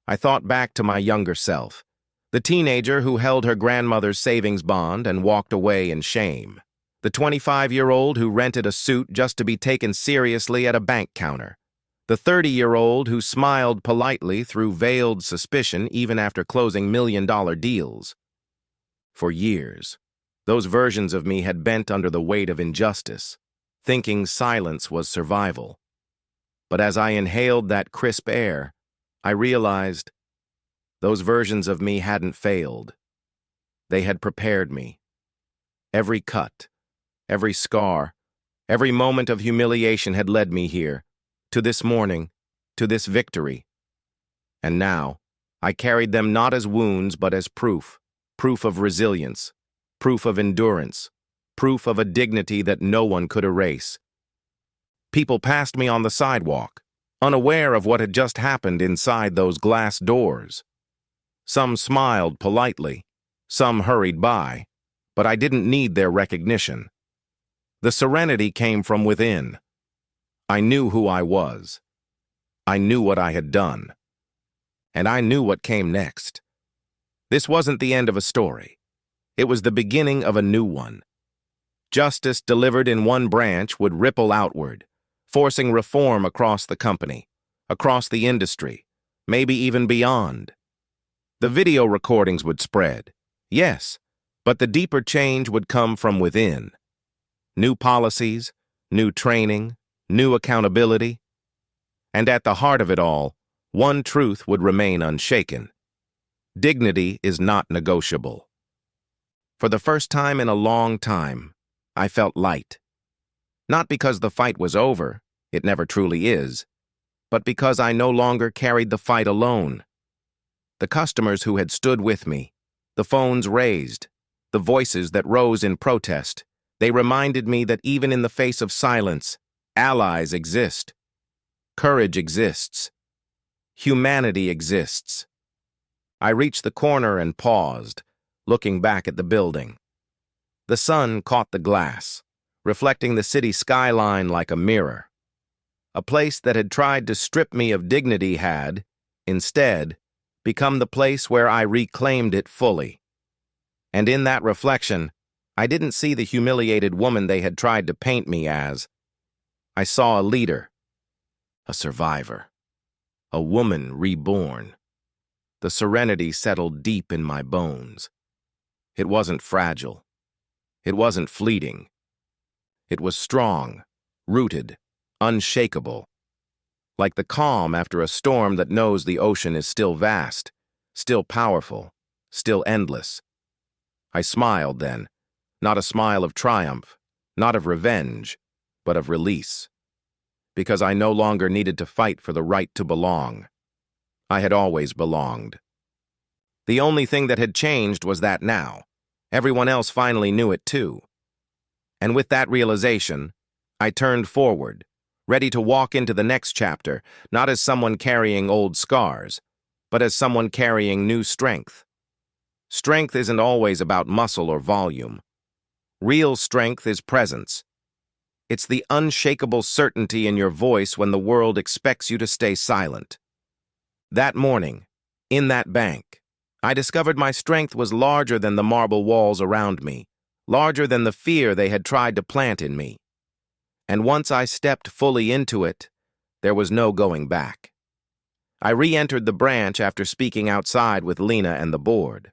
I thought back to my younger self, the teenager who held her grandmother's savings bond and walked away in shame. The 25-year-old who rented a suit just to be taken seriously at a bank counter. The 30-year-old who smiled politely through veiled suspicion even after closing million-dollar deals. For years, those versions of me had bent under the weight of injustice, thinking silence was survival. But as I inhaled that crisp air, I realized those versions of me hadn't failed. They had prepared me. Every cut, every scar, every moment of humiliation had led me here, to this morning, to this victory. And now, I carried them not as wounds but as proof of resilience, proof of endurance, proof of a dignity that no one could erase. People passed me on the sidewalk, unaware of what had just happened inside those glass doors. Some smiled politely, some hurried by, but I didn't need their recognition. The serenity came from within. I knew who I was. I knew what I had done. And I knew what came next. This wasn't the end of a story. It was the beginning of a new one. Justice delivered in one branch would ripple outward, forcing reform across the company, across the industry, maybe even beyond. The video recordings would spread, yes, but the deeper change would come from within. New policies, new training, new accountability. And at the heart of it all, one truth would remain unshaken. Dignity is not negotiable. For the first time in a long time, I felt light. Not because the fight was over, it never truly is, but because I no longer carried the fight alone. The customers who had stood with me, the phones raised, the voices that rose in protest, they reminded me that even in the face of silence, allies exist. Courage exists. Humanity exists. I reached the corner and paused, looking back at the building. The sun caught the glass, reflecting the city skyline like a mirror. A place that had tried to strip me of dignity had, instead, become the place where I reclaimed it fully. And in that reflection, I didn't see the humiliated woman they had tried to paint me as. I saw a leader, a survivor, a woman reborn. The serenity settled deep in my bones. It wasn't fragile. It wasn't fleeting. It was strong, rooted, unshakable. Like the calm after a storm that knows the ocean is still vast, still powerful, still endless. I smiled then, not a smile of triumph, not of revenge, but of release. Because I no longer needed to fight for the right to belong. I had always belonged. The only thing that had changed was that now, everyone else finally knew it too. And with that realization, I turned forward, ready to walk into the next chapter, not as someone carrying old scars, but as someone carrying new strength. Strength isn't always about muscle or volume. Real strength is presence. It's the unshakable certainty in your voice when the world expects you to stay silent. That morning, in that bank, I discovered my strength was larger than the marble walls around me, larger than the fear they had tried to plant in me. And once I stepped fully into it, there was no going back. I re-entered the branch after speaking outside with Lena and the board.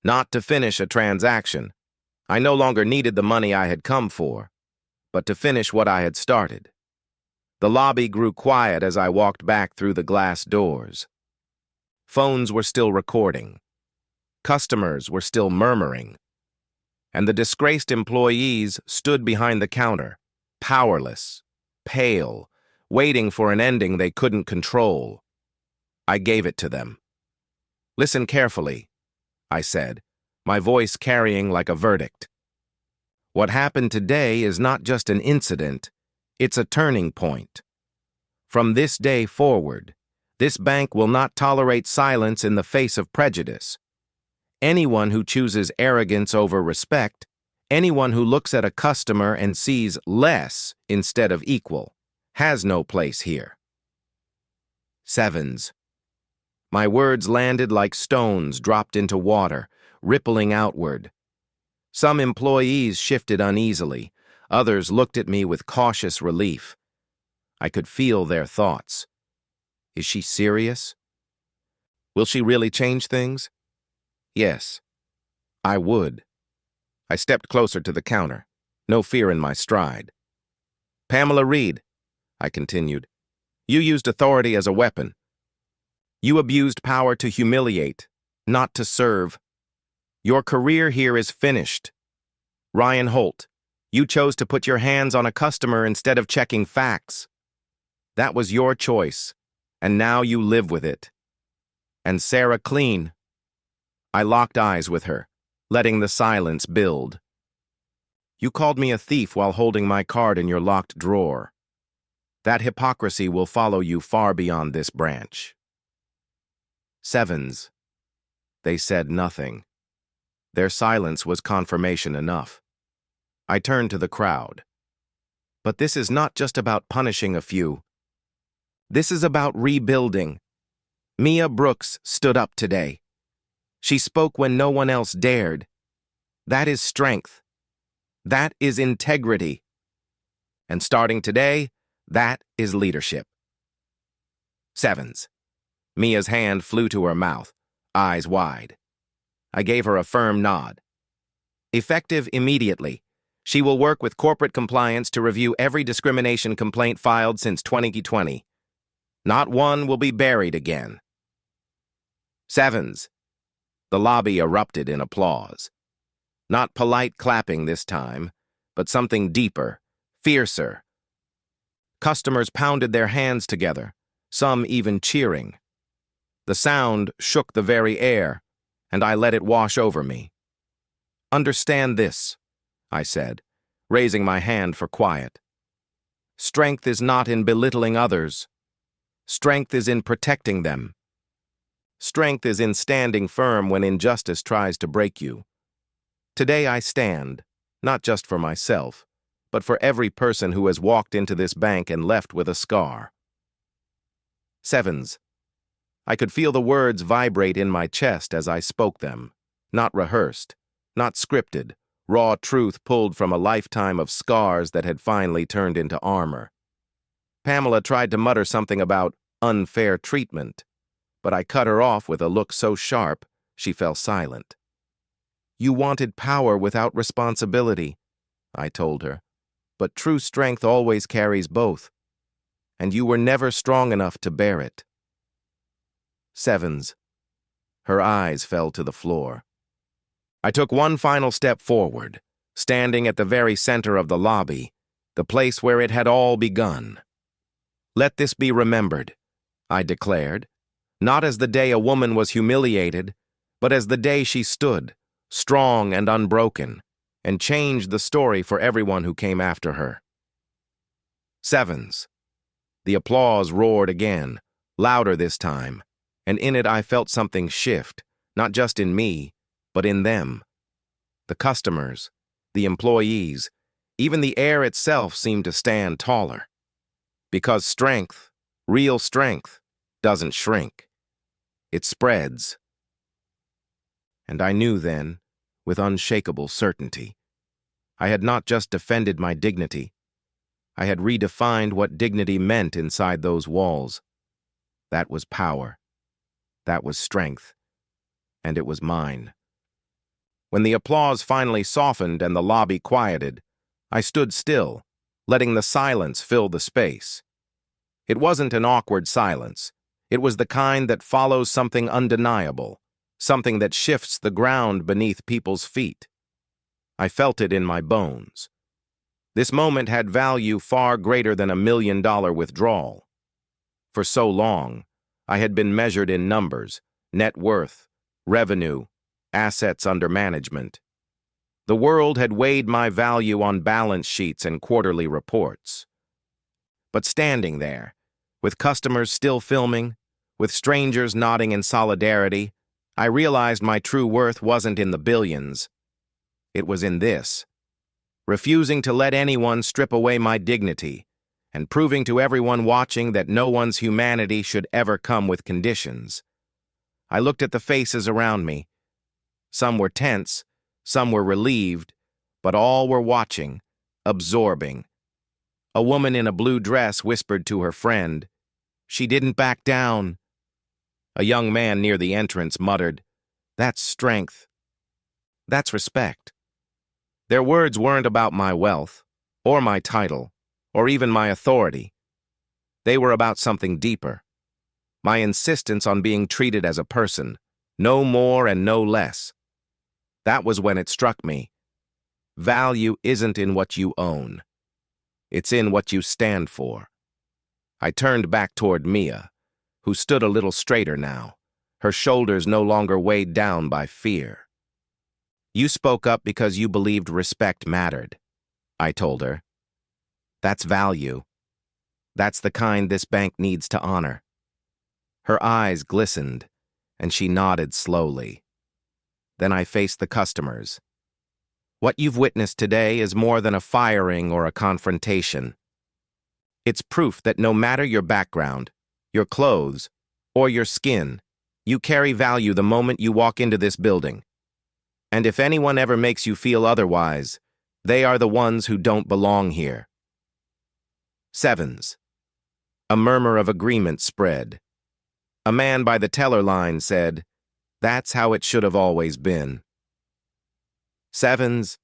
Not to finish a transaction. I no longer needed the money I had come for, but to finish what I had started. The lobby grew quiet as I walked back through the glass doors. Phones were still recording. Customers were still murmuring. And the disgraced employees stood behind the counter, powerless, pale, waiting for an ending they couldn't control. I gave it to them. "Listen carefully," I said, my voice carrying like a verdict. "What happened today is not just an incident, It's a turning point. From this day forward, this bank will not tolerate silence in the face of prejudice. Anyone who chooses arrogance over respect, anyone who looks at a customer and sees less instead of equal, has no place here. Sevens. My words landed like stones dropped into water, rippling outward. Some employees shifted uneasily. Others looked at me with cautious relief. I could feel their thoughts. Is she serious? Will she really change things? Yes, I would. I stepped closer to the counter, no fear in my stride. Pamela Reed, I continued, you used authority as a weapon. You abused power to humiliate, not to serve. Your career here is finished. Ryan Holt, you chose to put your hands on a customer instead of checking facts. That was your choice, and now you live with it. And Sarah Clean. I locked eyes with her, letting the silence build. You called me a thief while holding my card in your locked drawer. That hypocrisy will follow you far beyond this branch. Sevens. They said nothing. Their silence was confirmation enough. I turned to the crowd. But this is not just about punishing a few. This is about rebuilding. Mia Brooks stood up today. She spoke when no one else dared. That is strength. That is integrity. And starting today, that is leadership. Sevens. Mia's hand flew to her mouth, eyes wide. I gave her a firm nod. Effective immediately, she will work with corporate compliance to review every discrimination complaint filed since 2020. Not one will be buried again. Sevens. The lobby erupted in applause. Not polite clapping this time, but something deeper, fiercer. Customers pounded their hands together, some even cheering. The sound shook the very air, and I let it wash over me. Understand this, I said, raising my hand for quiet. Strength is not in belittling others. Strength is in protecting them. Strength is in standing firm when injustice tries to break you. Today I stand, not just for myself, but for every person who has walked into this bank and left with a scar. Sevens. I could feel the words vibrate in my chest as I spoke them, not rehearsed, not scripted, raw truth pulled from a lifetime of scars that had finally turned into armor. Pamela tried to mutter something about unfair treatment, but I cut her off with a look so sharp she fell silent. You wanted power without responsibility, I told her, but true strength always carries both, and you were never strong enough to bear it. Sevens. Her eyes fell to the floor. I took one final step forward, standing at the very center of the lobby, the place where it had all begun. Let this be remembered, I declared, not as the day a woman was humiliated, but as the day she stood, strong and unbroken, and changed the story for everyone who came after her. Sevens. The applause roared again, louder this time, and in it I felt something shift, not just in me, but in them. The customers, the employees, even the air itself seemed to stand taller. Because strength, real strength, doesn't shrink. It spreads. And I knew then, with unshakable certainty, I had not just defended my dignity. I had redefined what dignity meant inside those walls. That was power. That was strength. And it was mine. When the applause finally softened and the lobby quieted, I stood still, letting the silence fill the space. It wasn't an awkward silence. It was the kind that follows something undeniable, something that shifts the ground beneath people's feet. I felt it in my bones. This moment had value far greater than $1 million withdrawal. For so long, I had been measured in numbers, net worth, revenue, assets under management. The world had weighed my value on balance sheets and quarterly reports. But standing there, with customers still filming, with strangers nodding in solidarity, I realized my true worth wasn't in the billions. It was in this: refusing to let anyone strip away my dignity, and proving to everyone watching that no one's humanity should ever come with conditions. I looked at the faces around me. Some were tense, some were relieved, but all were watching, absorbing. A woman in a blue dress whispered to her friend, "She didn't back down." A young man near the entrance muttered, "That's strength. That's respect." Their words weren't about my wealth, or my title, or even my authority. They were about something deeper. My insistence on being treated as a person, no more and no less. That was when it struck me. Value isn't in what you own. It's in what you stand for. I turned back toward Mia, who stood a little straighter now, her shoulders no longer weighed down by fear. "You spoke up because you believed respect mattered," I told her. "That's value. That's the kind this bank needs to honor." Her eyes glistened, and she nodded slowly. Then I faced the customers. "What you've witnessed today is more than a firing or a confrontation. It's proof that no matter your background, your clothes, or your skin, you carry value the moment you walk into this building. And if anyone ever makes you feel otherwise, they are the ones who don't belong here." Sevens. A murmur of agreement spread. A man by the teller line said, "That's how it should have always been." Sevens.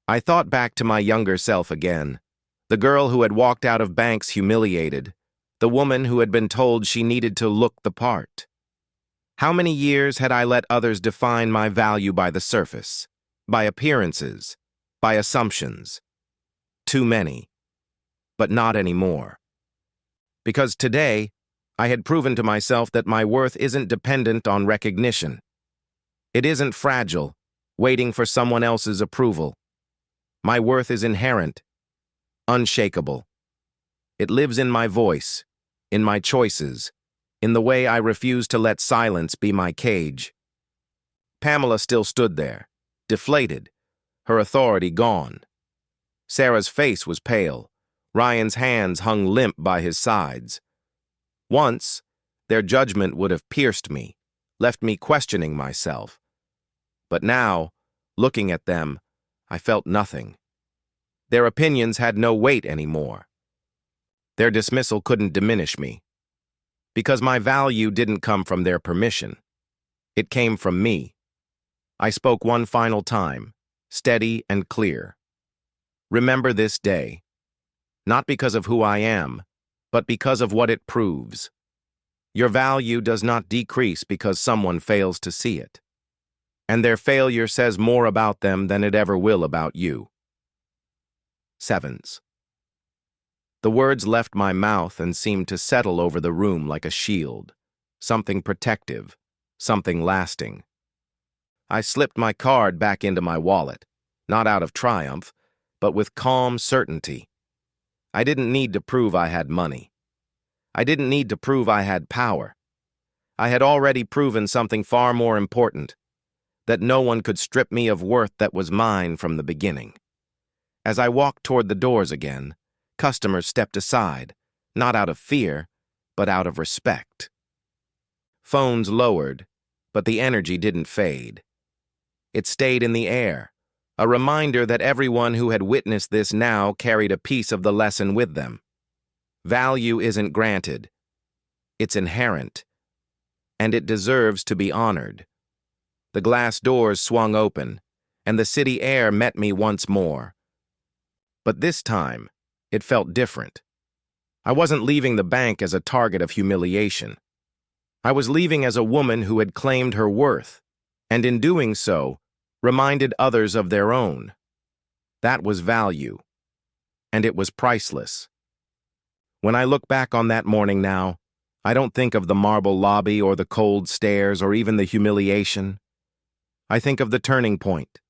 I thought back to my younger self again, the girl who had walked out of banks humiliated, the woman who had been told she needed to look the part. How many years had I let others define my value by the surface, by appearances, by assumptions? Too many. But not anymore. Because today, I had proven to myself that my worth isn't dependent on recognition. It isn't fragile, waiting for someone else's approval. My worth is inherent, unshakable. It lives in my voice, in my choices, in the way I refuse to let silence be my cage. Pamela still stood there, deflated, her authority gone. Sarah's face was pale. Ryan's hands hung limp by his sides. Once, their judgment would have pierced me, left me questioning myself. But now, looking at them, I felt nothing. Their opinions had no weight anymore. Their dismissal couldn't diminish me, because my value didn't come from their permission. It came from me. I spoke one final time, steady and clear. "Remember this day, not because of who I am, but because of what it proves. Your value does not decrease because someone fails to see it. And their failure says more about them than it ever will about you." Sevens. The words left my mouth and seemed to settle over the room like a shield, something protective, something lasting. I slipped my card back into my wallet, not out of triumph, but with calm certainty. I didn't need to prove I had money. I didn't need to prove I had power. I had already proven something far more important, that no one could strip me of worth that was mine from the beginning. As I walked toward the doors again, customers stepped aside, not out of fear, but out of respect. Phones lowered, but the energy didn't fade. It stayed in the air, a reminder that everyone who had witnessed this now carried a piece of the lesson with them. Value isn't granted. It's inherent. And it deserves to be honored. The glass doors swung open, and the city air met me once more. But this time, it felt different. I wasn't leaving the bank as a target of humiliation. I was leaving as a woman who had claimed her worth, and in doing so, reminded others of their own. That was value, and it was priceless. When I look back on that morning now, I don't think of the marble lobby or the cold stares or even the humiliation. I think of the turning point,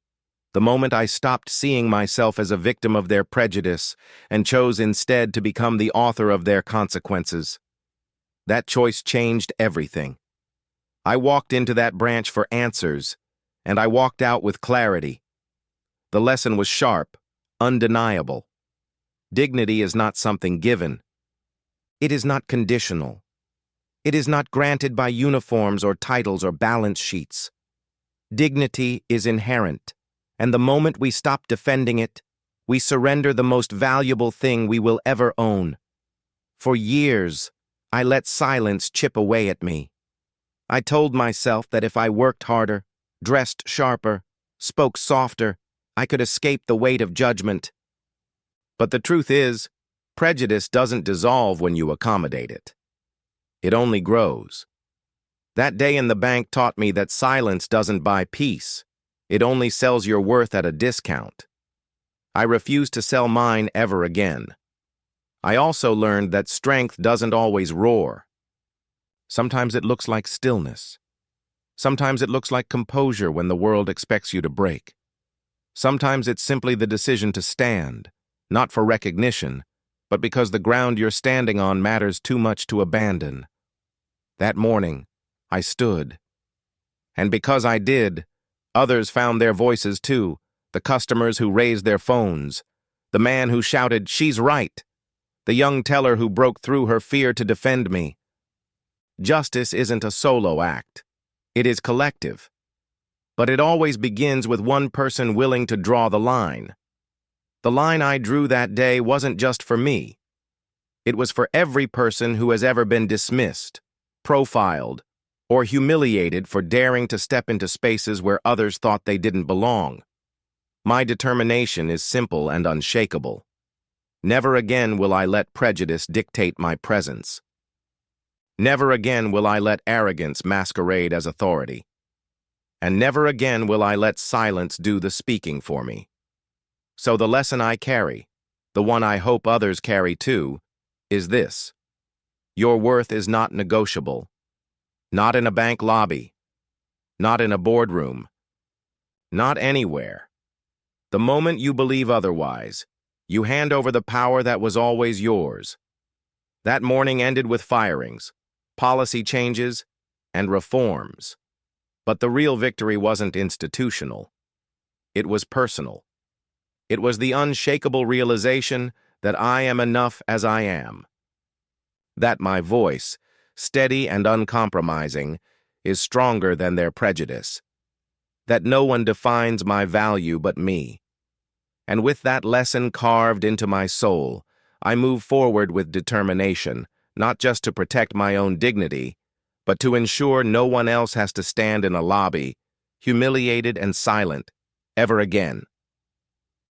The moment I stopped seeing myself as a victim of their prejudice and chose instead to become the author of their consequences. That choice changed everything. I walked into that branch for answers, and I walked out with clarity. The lesson was sharp, undeniable. Dignity is not something given. It is not conditional. It is not granted by uniforms or titles or balance sheets. Dignity is inherent, and the moment we stop defending it, we surrender the most valuable thing we will ever own. For years, I let silence chip away at me. I told myself that if I worked harder, dressed sharper, spoke softer, I could escape the weight of judgment. But the truth is, prejudice doesn't dissolve when you accommodate it. It only grows. That day in the bank taught me that silence doesn't buy peace. It only sells your worth at a discount. I refuse to sell mine ever again. I also learned that strength doesn't always roar. Sometimes it looks like stillness. Sometimes it looks like composure when the world expects you to break. Sometimes it's simply the decision to stand, not for recognition, but because the ground you're standing on matters too much to abandon. That morning, I stood. And because I did, others found their voices too, the customers who raised their phones, the man who shouted, "She's right," the young teller who broke through her fear to defend me. Justice isn't a solo act. It is collective. But it always begins with one person willing to draw the line. The line I drew that day wasn't just for me. It was for every person who has ever been dismissed, profiled, or humiliated for daring to step into spaces where others thought they didn't belong. My determination is simple and unshakable. Never again will I let prejudice dictate my presence. Never again will I let arrogance masquerade as authority. And never again will I let silence do the speaking for me. So the lesson I carry, the one I hope others carry too, is this. Your worth is not negotiable. Not in a bank lobby. Not in a boardroom. Not anywhere. The moment you believe otherwise, you hand over the power that was always yours. That morning ended with firings, policy changes, and reforms. But the real victory wasn't institutional. It was personal. It was the unshakable realization that I am enough as I am. That my voice, steady and uncompromising, is stronger than their prejudice. That no one defines my value but me. And with that lesson carved into my soul, I move forward with determination, not just to protect my own dignity, but to ensure no one else has to stand in a lobby, humiliated and silent, ever again.